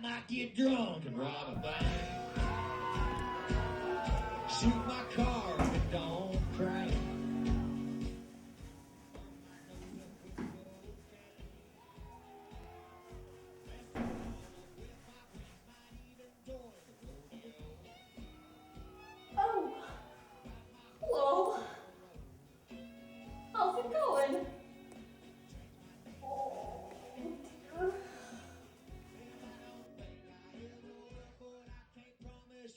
might get drunk and rob a bank. Shoot my car if it don't crank. Oh, hello. How's it going? Oh, dear.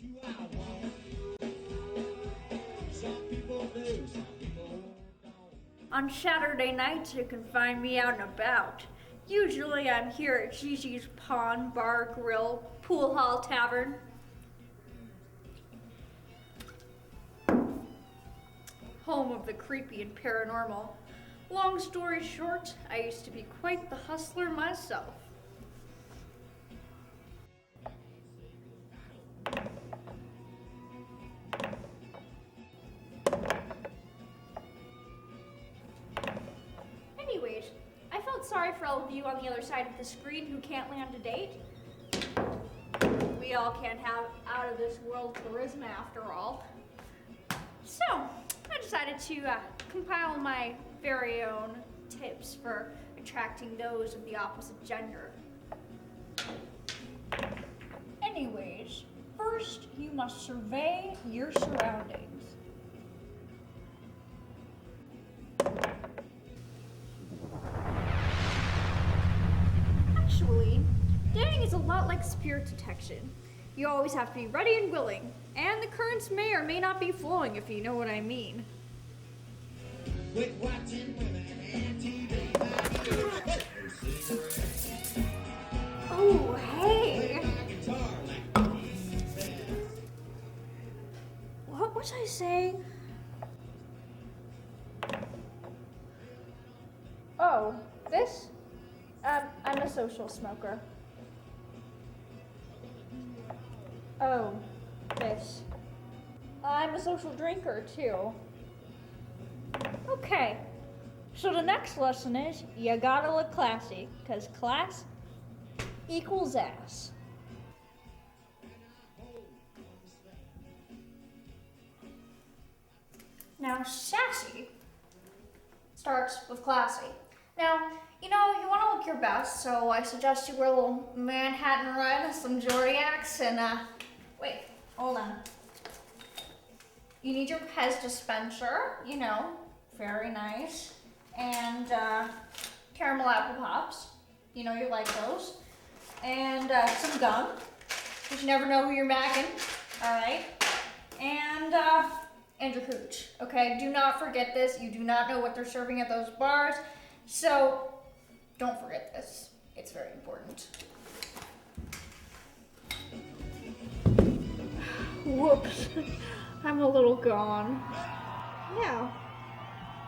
You I won't. Some people do, some people don't. On Saturday nights, you can find me out and about. Usually I'm here at Gigi's Pond Bar Grill, Pool Hall Tavern. Home of the creepy and paranormal. Long story short, I used to be quite the hustler myself. Anyways, I felt sorry for all of you on the other side of the screen who can't land a date. We all can't have out of this world charisma after all. So, I decided to compile my very own tips for attracting those of the opposite gender. Anyways, first you must survey your surroundings. Actually, dating is a lot like spirit detection. You always have to be ready and willing, and the currents may or may not be flowing, if you know what I mean. Quit watching women and TV. Oh, hey! My guitar like he says. What was I saying? Oh, this? I'm a social smoker. Oh, this. I'm a social drinker, too. Okay, so the next lesson is you gotta look classy, because class equals ass. Now, sassy starts with classy. Now, you want to look your best, so I suggest you wear a little Manhattan red, some Zodiacs, and wait, hold on. You need your Pez dispenser, very nice, and caramel apple pops, you like those, and some gum, because you never know who you're macking, all right, and your hooch, okay? Do not forget this. You do not know what they're serving at those bars, so don't forget this. It's very important. Whoops, I'm a little gone. Yeah,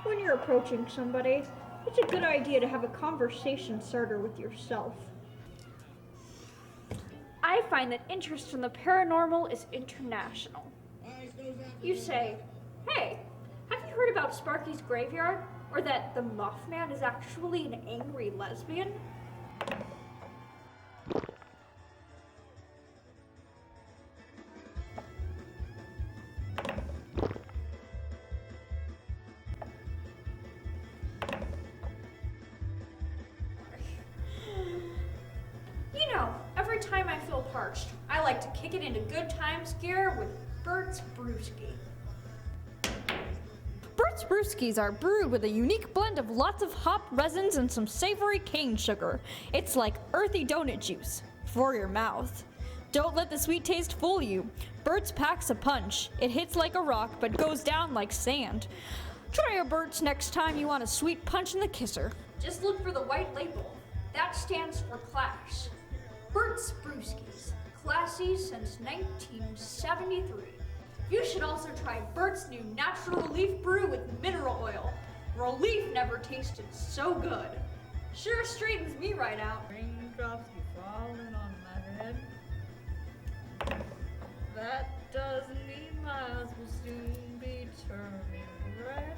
when you're approaching somebody, it's a good idea to have a conversation starter with yourself. I find that interest in the paranormal is international. You say, hey, have you heard about Sparky's graveyard? Or that the Mothman is actually an angry lesbian? Every time I feel parched, I like to kick it into good times gear with Bert's Brewski. Bert's Brewskis are brewed with a unique blend of lots of hop resins and some savory cane sugar. It's like earthy donut juice for your mouth. Don't let the sweet taste fool you. Bert's packs a punch. It hits like a rock but goes down like sand. Try a Bert's next time you want a sweet punch in the kisser. Just look for the white label. That stands for class. Bert's Brewskis, classy since 1973. You should also try Bert's new natural relief brew with mineral oil. Relief never tasted so good. Sure straightens me right out. Raindrops be falling on my head. That does mean my eyes will soon be turning red.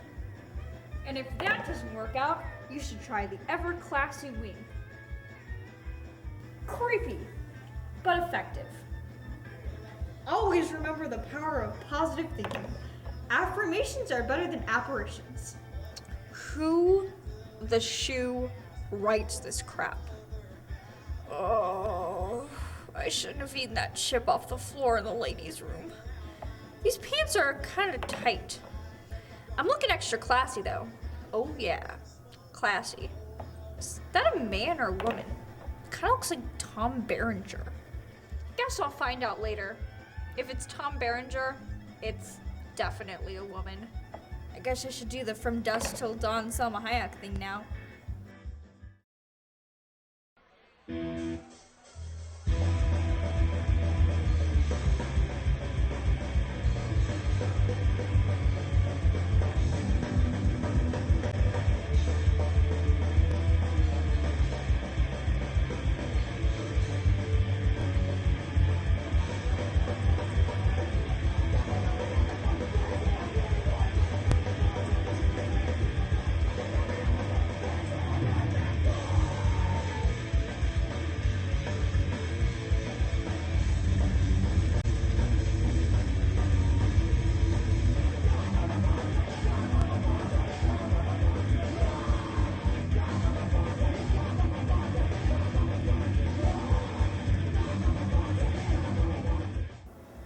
And if that doesn't work out, you should try the ever classy wink. Creepy. but effective. Always remember the power of positive thinking. Affirmations are better than apparitions. Who the shoe writes this crap? Oh, I shouldn't have eaten that chip off the floor in the ladies' room. These pants are kind of tight. I'm looking extra classy though. Oh yeah, classy. Is that a man or a woman? Kind of looks like Tom Berenger. Guess I'll find out later. If it's Tom Berenger, it's definitely a woman. I guess I should do the From Dusk Till Dawn Selma Hayek thing now.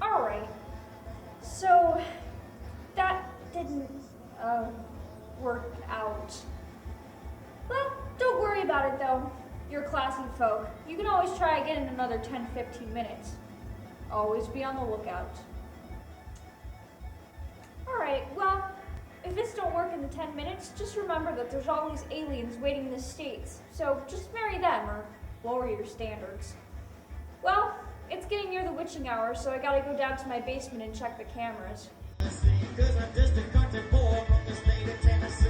Alright, so that didn't work out. Well, don't worry about it though. You're classy folk. You can always try again in another 10-15 minutes. Always be on the lookout. Alright, well, if this don't work in the 10 minutes, just remember that there's always aliens waiting in the States. So just marry them or lower your standards. Well, it's getting near the witching hour, so I gotta go down to my basement and check the cameras. Cause I'm just a country boy from the state of Tennessee.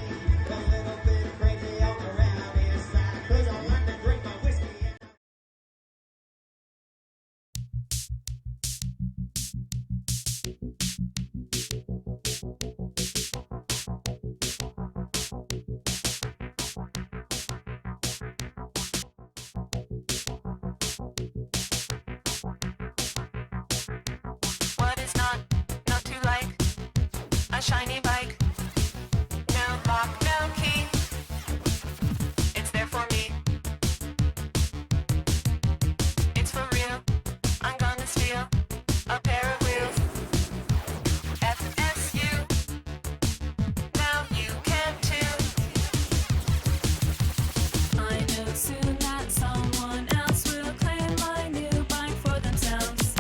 A little bit crazy all around inside. Cause I like to drink my whiskey. What is not to like? A shiny bike. No lock, no key. It's there for me. It's for real. I'm gonna steal a pair of wheels. FSU. Now you can too. I know soon that someone else will claim my new bike for themselves.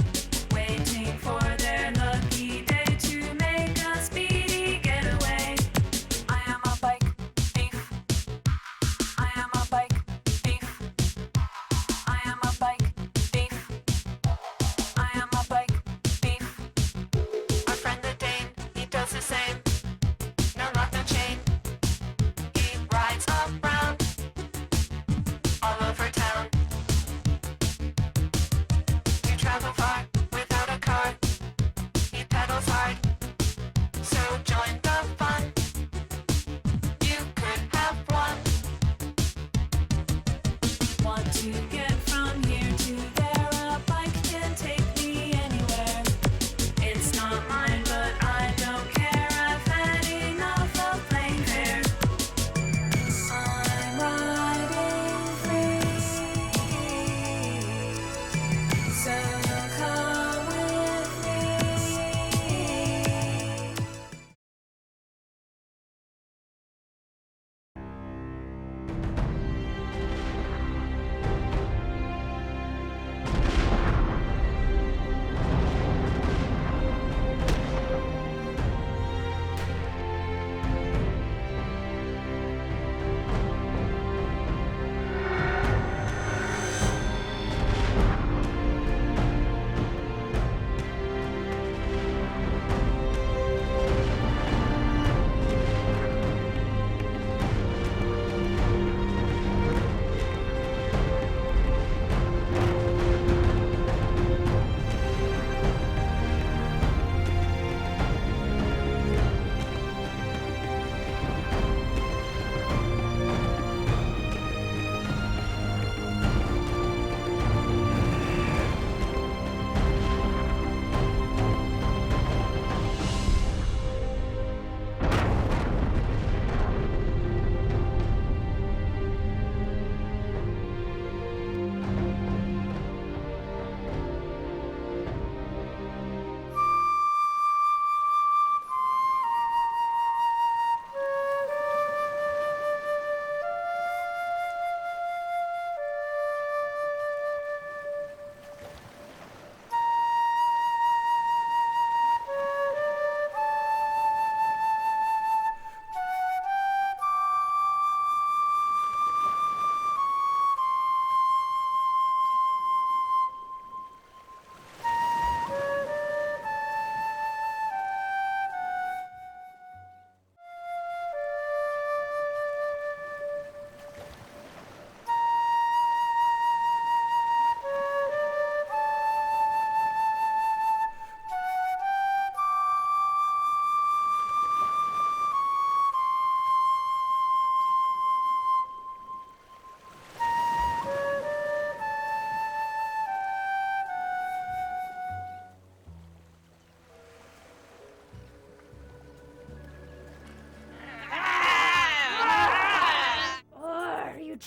Waiting for their lucky day to make a speedy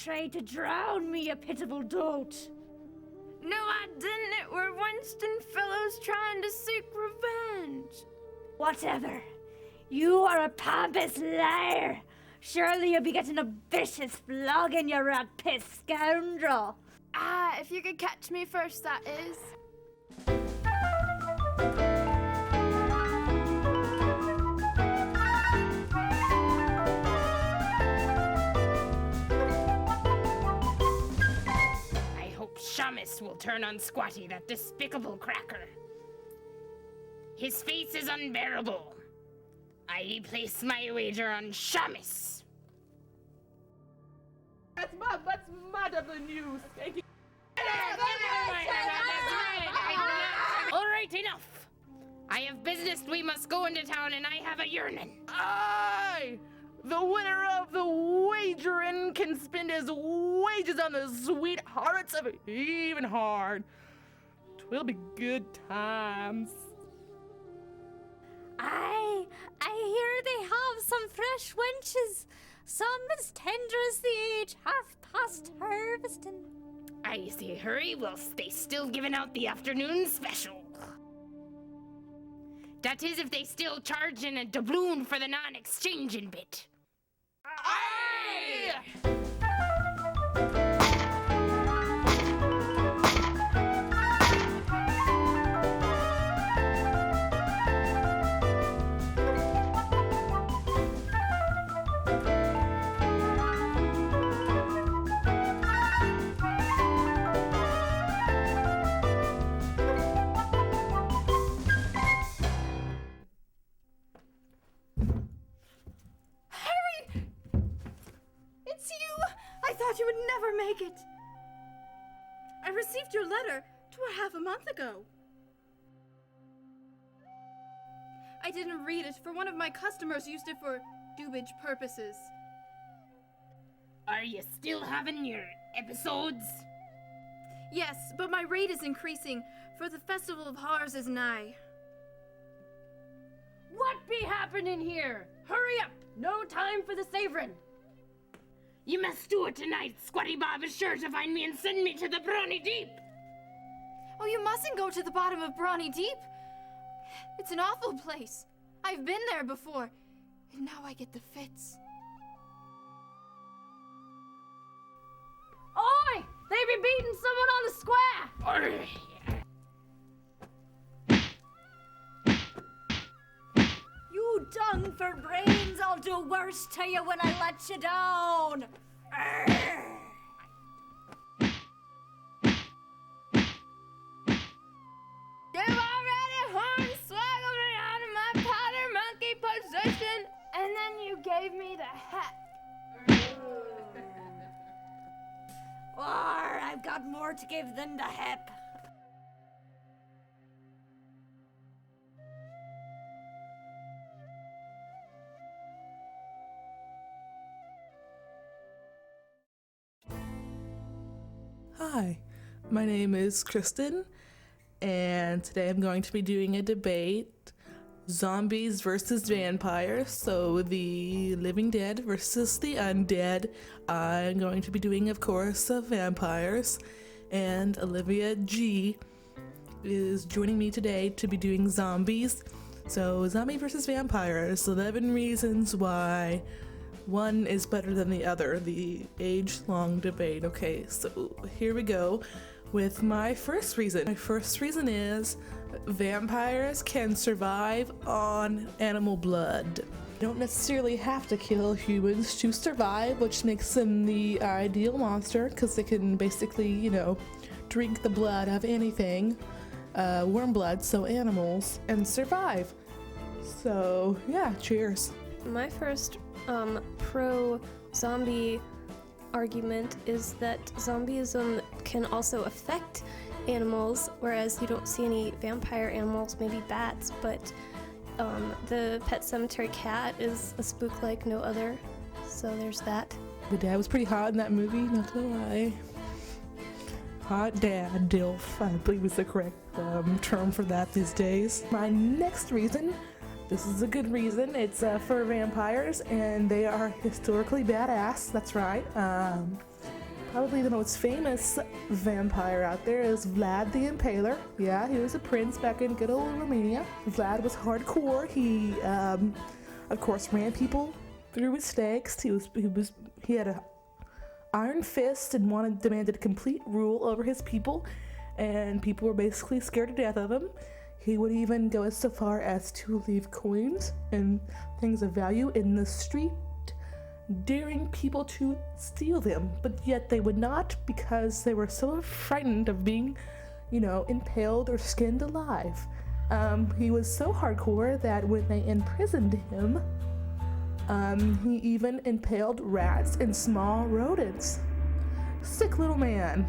tried to drown me, you pitiful dolt. No, I didn't. It were Winston fellows trying to seek revenge. Whatever. You are a pompous liar. Surely you'll be getting a vicious flogging, you rat-pissed scoundrel. Ah, if you could catch me first, that is. I hope Shamus will turn on Squatty, that despicable cracker. His face is unbearable. I place my wager on Shamus. That's madder than you, Skanky. All right, enough. I have business. We must go into town, and I have a yearning. Aye! The winner of the wagering can spend his wages on the sweethearts of Evenhard. 'Twill be good times. I hear they have some fresh wenches, some as tender as the age half past harvesting. I say hurry whilst they still giving out the afternoon special. That is if they still charging a doubloon for the non-exchanging bit. Aye! It's you! I thought you would never make it. I received your letter 2.5 months ago. I didn't read it, for one of my customers used it for doobage purposes. Are you still having your episodes? Yes, but my rate is increasing, for the Festival of Horrors is nigh. What be happening here? Hurry up! No time for the savorin'. You must do it tonight. Squatty Bob is sure to find me and send me to the Brawny Deep. Oh, you mustn't go to the bottom of Brawny Deep. It's an awful place. I've been there before, and now I get the fits. Oi! They be beating someone on the square! You dung for brains, I'll do worse to you when I let you down. Arrgh. They've already hornswoggled me out of my powder monkey position, and then you gave me the hat. Or I've got more to give than the hep. Hi, my name is Kristen, and today I'm going to be doing a debate, zombies versus vampires, so the living dead versus the undead. I'm going to be doing, of course, vampires, and Olivia G is joining me today to be doing zombies. So zombie versus vampires, 11 reasons why one is better than the other, the age-long debate. Okay, so here we go with my first reason. My first reason is vampires can survive on animal blood. You don't necessarily have to kill humans to survive, which makes them the ideal monster, because they can basically, you know, drink the blood of anything, worm blood, so animals, and survive. So yeah, cheers. My first pro-zombie argument is that zombieism can also affect animals, whereas you don't see any vampire animals, maybe bats, but the Pet Cemetery cat is a spook like no other, so there's that. The dad was pretty hot in that movie, not gonna lie. Hot dad, DILF, I believe is the correct term for that these days. My next reason, This is a good reason. It's for vampires, and they are historically badass. That's right. Probably the most famous vampire out there is Vlad the Impaler. Yeah, he was a prince back in good old Romania. Vlad was hardcore. He, of course, ran people through his stakes. He had a iron fist and demanded complete rule over his people, and people were basically scared to death of him. He would even go so far as to leave coins and things of value in the street, daring people to steal them, but yet they would not, because they were so frightened of being, impaled or skinned alive. He was so hardcore that when they imprisoned him, he even impaled rats and small rodents. Sick little man.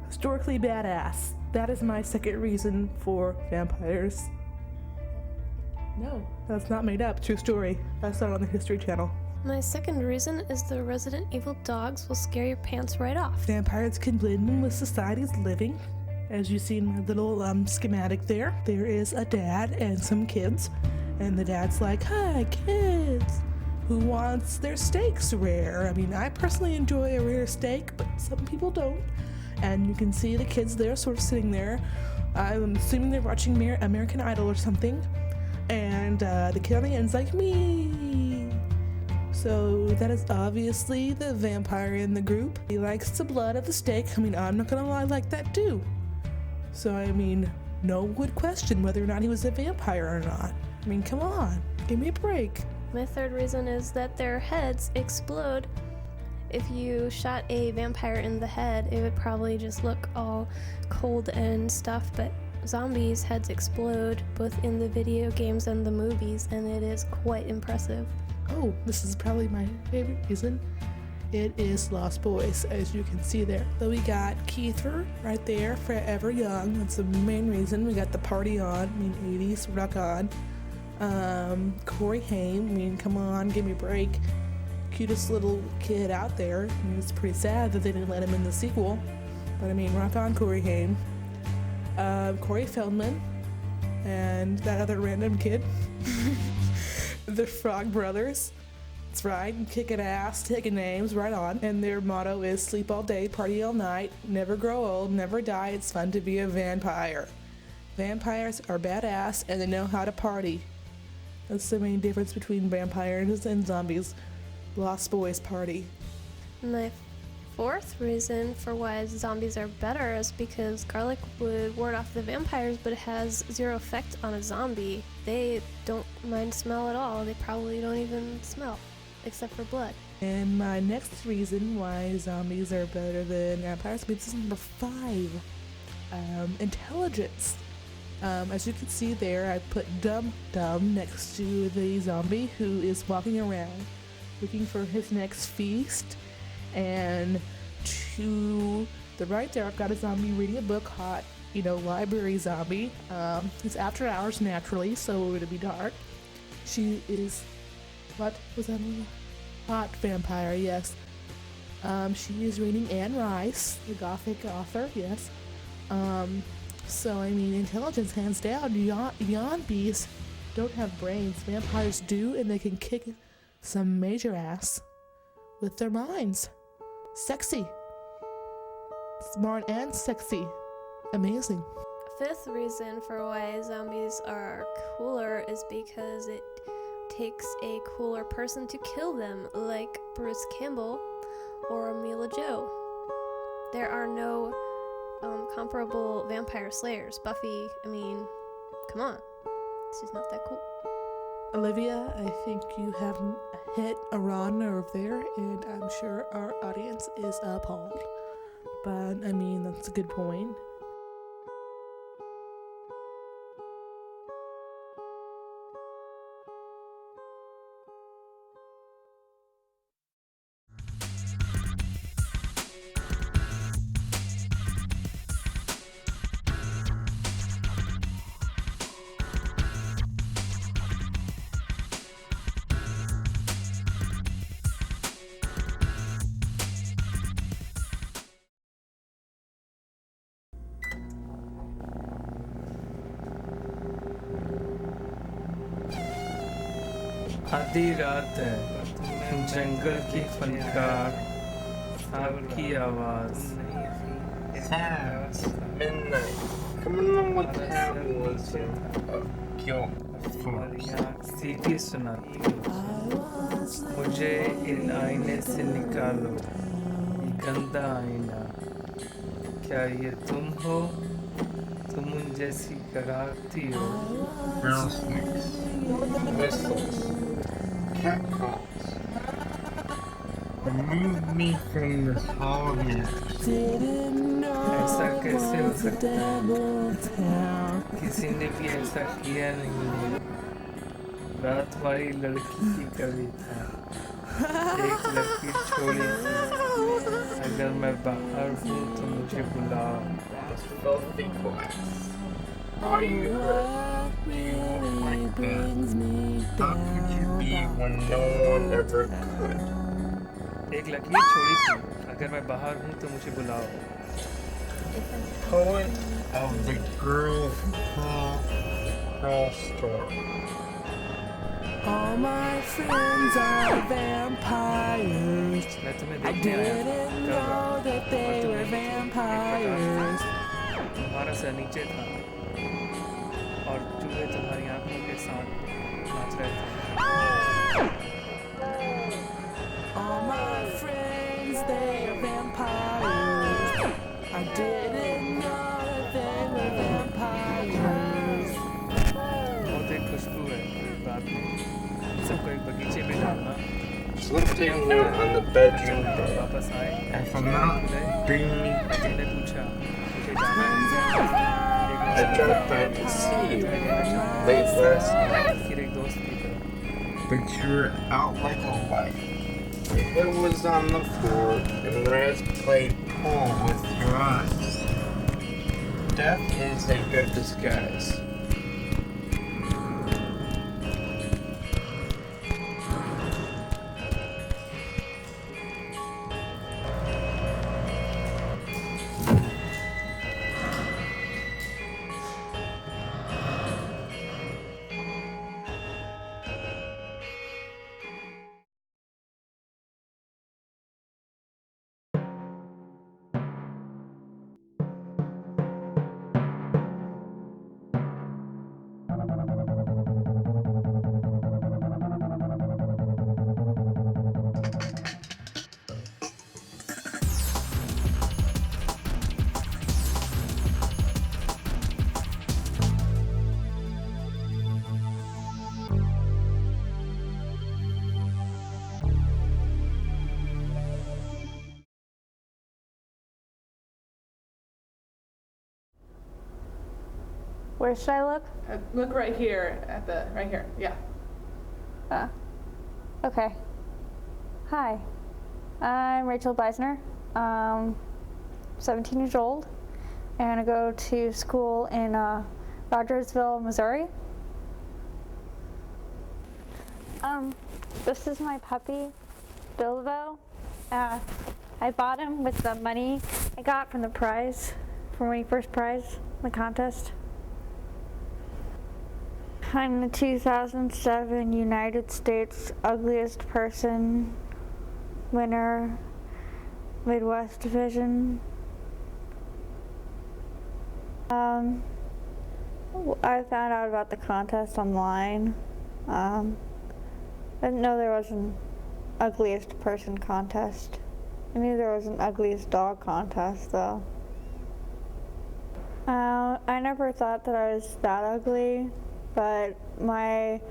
Historically badass. That is my second reason for vampires. No, that's not made up. True story. I saw it on the History Channel. My second reason is the Resident Evil dogs will scare your pants right off. Vampires can blend in with society's living. As you see in my little schematic there is a dad and some kids. And the dad's like, "Hi, kids. Who wants their steaks rare?" I mean, I personally enjoy a rare steak, but some people don't. And you can see the kids there sort of sitting there. I'm assuming they're watching American Idol or something. And the kid on the end's like, "Me." So that is obviously the vampire in the group. He likes the blood of the steak. I mean, I'm not gonna lie, I like that too. So, I mean, no one would question whether or not he was a vampire or not. I mean, come on, give me a break. My third reason is that their heads explode. If you shot a vampire in the head, it would probably just look all cold and stuff, but zombies' heads explode both in the video games and the movies, and it is quite impressive. Oh, this is probably my favorite reason. It is Lost Boys, as you can see there. So we got Kiefer right there, forever young. That's the main reason. We got the party on. I mean, 80s, rock on. Corey Haim. I mean, come on, give me a break. Cutest little kid out there. I mean, it's pretty sad that they didn't let him in the sequel. But I mean, rock on, Corey Haim. Corey Feldman. And that other random kid. The Frog Brothers. That's right, kicking ass, taking names, right on. And their motto is sleep all day, party all night, never grow old, never die, it's fun to be a vampire. Vampires are badass and they know how to party. That's the main difference between vampires and zombies. Lost Boys party. My fourth reason for why zombies are better is because garlic would ward off the vampires, but it has zero effect on a zombie. They don't mind smell at all. They probably don't even smell, except for blood. And my next reason why zombies are better than vampires, this is number 5. Intelligence. As you can see there, I put Dum Dum next to the zombie who is walking around looking for his next feast. And to the right there, I've got a zombie reading a book, hot, library zombie. It's after hours naturally, so it'll be dark. She is, what was that movie? Hot vampire, yes. She is reading Anne Rice, the Gothic author, yes. So, I mean, intelligence, hands down. Zombies don't have brains. Vampires do, and they can kick some major ass with their minds. Sexy. Smart and sexy. Amazing. Fifth reason for why zombies are cooler is because it takes a cooler person to kill them, like Bruce Campbell or Mila Jo. There are no comparable vampire slayers. Buffy, come on. She's not that cool. Olivia, I think you have hit a raw nerve there, and I'm sure our audience is appalled. But, that's a good point. आधी रात है, जंगल की फनकार, सांप की आवाज, Midnight. Coming on with capitalism. Guilt. सीटी सुनाती है। मुझे इन आईने से निकालो, ये गंदा आईना। क्या ये तुम हो? तुम उन जैसी कराती हो? Rattlesnakes. Whistles. Cat calls. Remove me from this hollow nest. ऐसा कैसे हो सकता है? किसी ने भी ऐसा किया नहीं है। रात वाली लड़की की कविता, एक लड़की छोड़ी थी। अगर मैं बाहर हूँ तो मुझे बुलाओ। Filthy glass. Are you hurt? You look like that. How could you be when no one ever could? एक लकीर छोड़ी थी। अगर मैं बाहर हूँ तो मुझे बुलाओ। Poet of the girl story. All my friends are vampires. I didn't know that they were vampires. तुम्हारा सर नीचे था और चूहे तुम्हारी आंखों के साथ नाच रहे थे। All my friends, they are vampires. I didn't know that they were vampires. बहुत एक खुशबू है रात में। सबको एक बगीचे में डालना। Slipped a note on the bedroom door. वापस आए। And from not dreaming, मैंने पूछा मुझे जाना है। I dropped by to see you late last night. फिर एक दोस्त की तरह। But you were out like a light. Your head was on the floor, and Raz played pool with your eyes. Death is a good disguise. Where should I look? Look right here at the, right here, yeah. Okay. Hi, I'm Rachel Beisner. 17 years old, and I go to school in Rogersville, Missouri. This is my puppy, Bilbo. I bought him with the money I got from the prize, from my first prize in the contest. I'm the 2007 United States Ugliest Person winner, Midwest Division. I found out about the contest online. I didn't know there was an Ugliest Person contest. I knew there was an Ugliest Dog contest, though. I never thought that I was that ugly, but my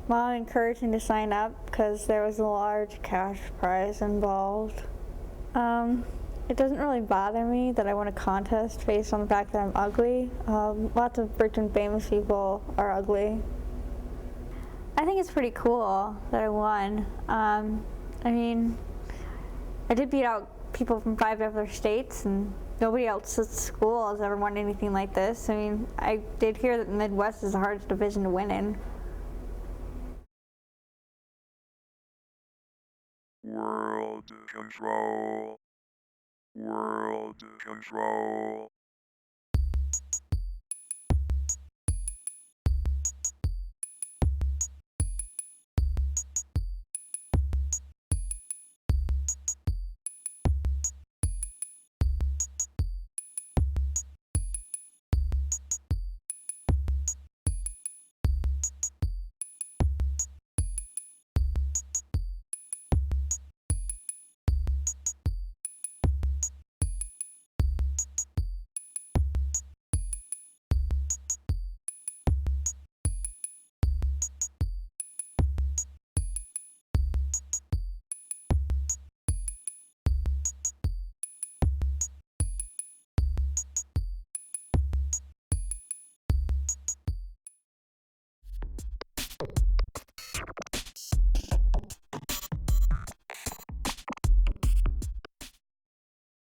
mom encouraged me to sign up because there was a large cash prize involved. It doesn't really bother me that I won a contest based on the fact that I'm ugly. Lots of rich and famous people are ugly. I think it's pretty cool that I won. I mean, I did beat out people from 5 other states, and nobody else at school has ever won anything like this. I mean, I did hear that the Midwest is the hardest division to win in. World control. World control.